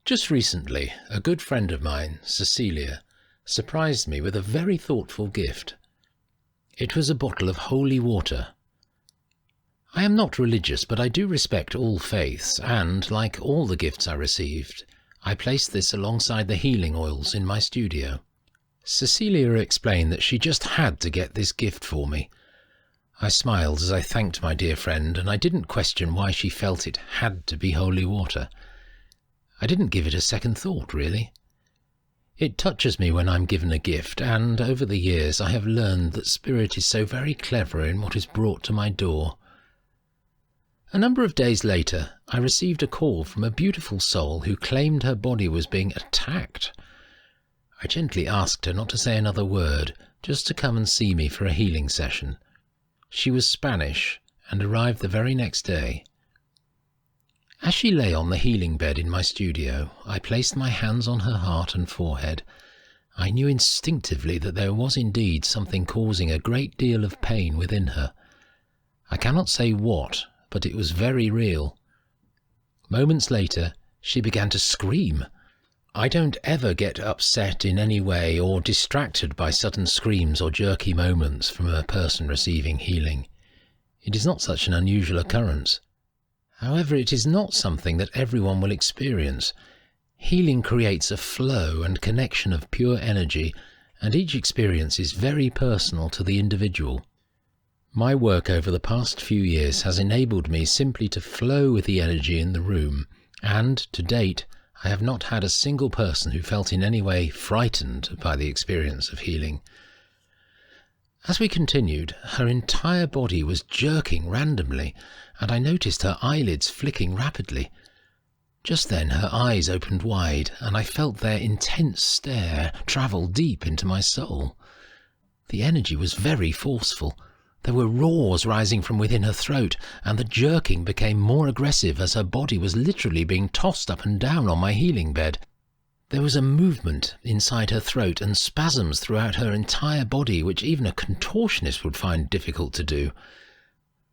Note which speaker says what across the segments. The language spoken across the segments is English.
Speaker 1: Just recently, a good friend of mine, Cecilia, surprised me with a very thoughtful gift. It was a bottle of holy water. I am not religious, but I do respect all faiths, and, like all the gifts I received, I placed this alongside the healing oils in my studio. Cecilia explained that she just had to get this gift for me. I smiled as I thanked my dear friend, and I didn't question why she felt it had to be holy water. I didn't give it a second thought, really. It touches me when I'm given a gift, and over the years I have learned that Spirit is so very clever in what is brought to my door. A number of days later, I received a call from a beautiful soul who claimed her body was being attacked. I gently asked her not to say another word, just to come and see me for a healing session. She was Spanish and arrived the very next day. As she lay on the healing bed in my studio, I placed my hands on her heart and forehead. I knew instinctively that there was indeed something causing a great deal of pain within her. I cannot say what, but it was very real. Moments later, she began to scream. I don't ever get upset in any way or distracted by sudden screams or jerky moments from a person receiving healing. It is not such an unusual occurrence. However, it is not something that everyone will experience. Healing creates a flow and connection of pure energy, and each experience is very personal to the individual. My work over the past few years has enabled me simply to flow with the energy in the room, and, to date, I have not had a single person who felt in any way frightened by the experience of healing. As we continued, her entire body was jerking randomly, and I noticed her eyelids flicking rapidly. Just then her eyes opened wide, and I felt their intense stare travel deep into my soul. The energy was very forceful. There were roars rising from within her throat, and the jerking became more aggressive as her body was literally being tossed up and down on my healing bed. There was a movement inside her throat and spasms throughout her entire body which even a contortionist would find difficult to do.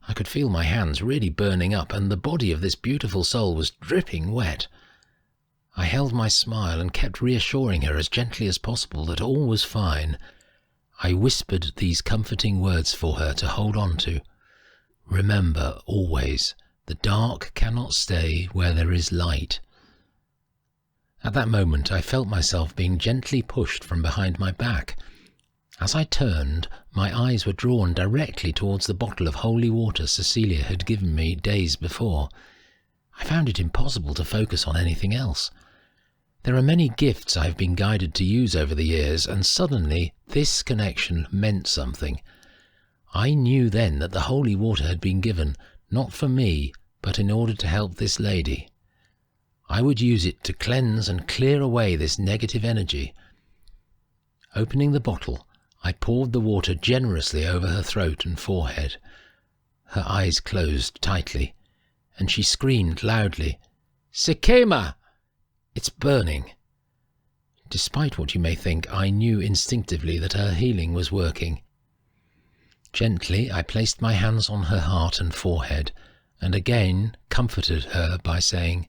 Speaker 1: I could feel my hands really burning up, and the body of this beautiful soul was dripping wet. I held my smile and kept reassuring her as gently as possible that all was fine. I whispered these comforting words for her to hold on to. Remember always, the dark cannot stay where there is light. At that moment I felt myself being gently pushed from behind my back. As I turned, my eyes were drawn directly towards the bottle of holy water Cecilia had given me days before. I found it impossible to focus on anything else. There are many gifts I have been guided to use over the years, and suddenly this connection meant something. I knew then that the holy water had been given, not for me, but in order to help this lady. I would use it to cleanse and clear away this negative energy. Opening the bottle, I poured the water generously over her throat and forehead. Her eyes closed tightly, and she screamed loudly, "Se quema! It's burning." Despite what you may think, I knew instinctively that her healing was working. Gently, I placed my hands on her heart and forehead, and again comforted her by saying,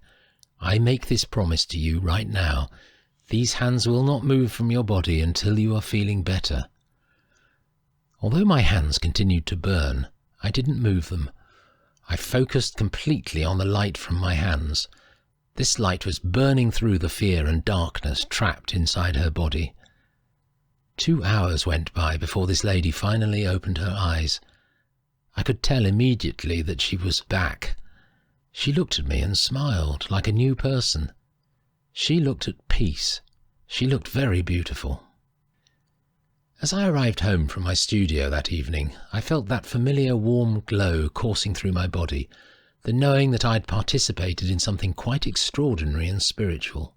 Speaker 1: "I make this promise to you right now. These hands will not move from your body until you are feeling better." Although my hands continued to burn, I didn't move them. I focused completely on the light from my hands. This light was burning through the fear and darkness trapped inside her body. 2 hours went by before this lady finally opened her eyes. I could tell immediately that she was back. She looked at me and smiled like a new person. She looked at peace. She looked very beautiful. As I arrived home from my studio that evening, I felt that familiar warm glow coursing through my body, the knowing that I'd participated in something quite extraordinary and spiritual.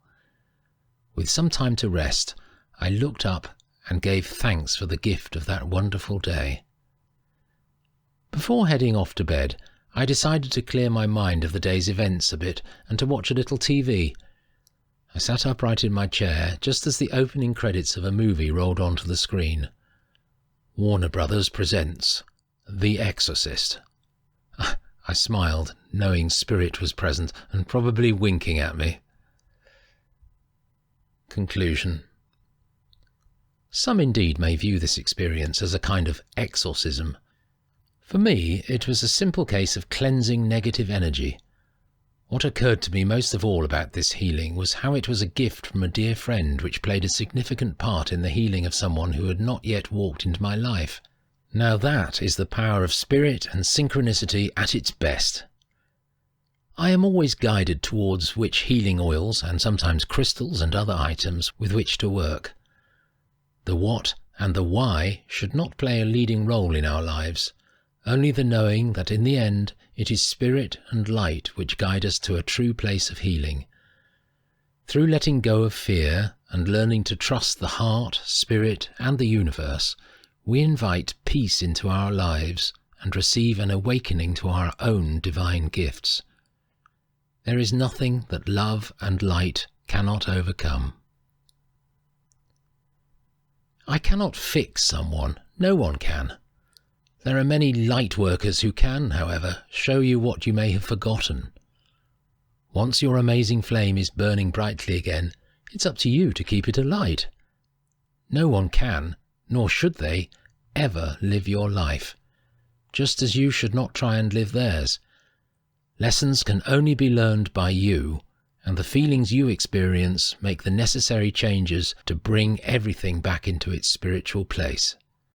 Speaker 1: With some time to rest, I looked up and gave thanks for the gift of that wonderful day. Before heading off to bed, I decided to clear my mind of the day's events a bit and to watch a little TV. I sat upright in my chair just as the opening credits of a movie rolled onto the screen. Warner Brothers presents The Exorcist. I smiled, knowing Spirit was present and probably winking at me. Conclusion. Some indeed may view this experience as a kind of exorcism. For me, it was a simple case of cleansing negative energy. What occurred to me most of all about this healing was how it was a gift from a dear friend which played a significant part in the healing of someone who had not yet walked into my life. Now that is the power of spirit and synchronicity at its best. I am always guided towards which healing oils and sometimes crystals and other items with which to work. The what and the why should not play a leading role in our lives, only the knowing that in the end it is spirit and light which guide us to a true place of healing. Through letting go of fear and learning to trust the heart, spirit and the universe, we invite peace into our lives and receive an awakening to our own divine gifts. There is nothing that love and light cannot overcome. I cannot fix someone, no one can. There are many light workers who can, however, show you what you may have forgotten. Once your amazing flame is burning brightly again, it's up to you to keep it alight. No one can, nor should they, ever live your life, just as you should not try and live theirs. Lessons can only be learned by you, and the feelings you experience make the necessary changes to bring everything back into its spiritual place.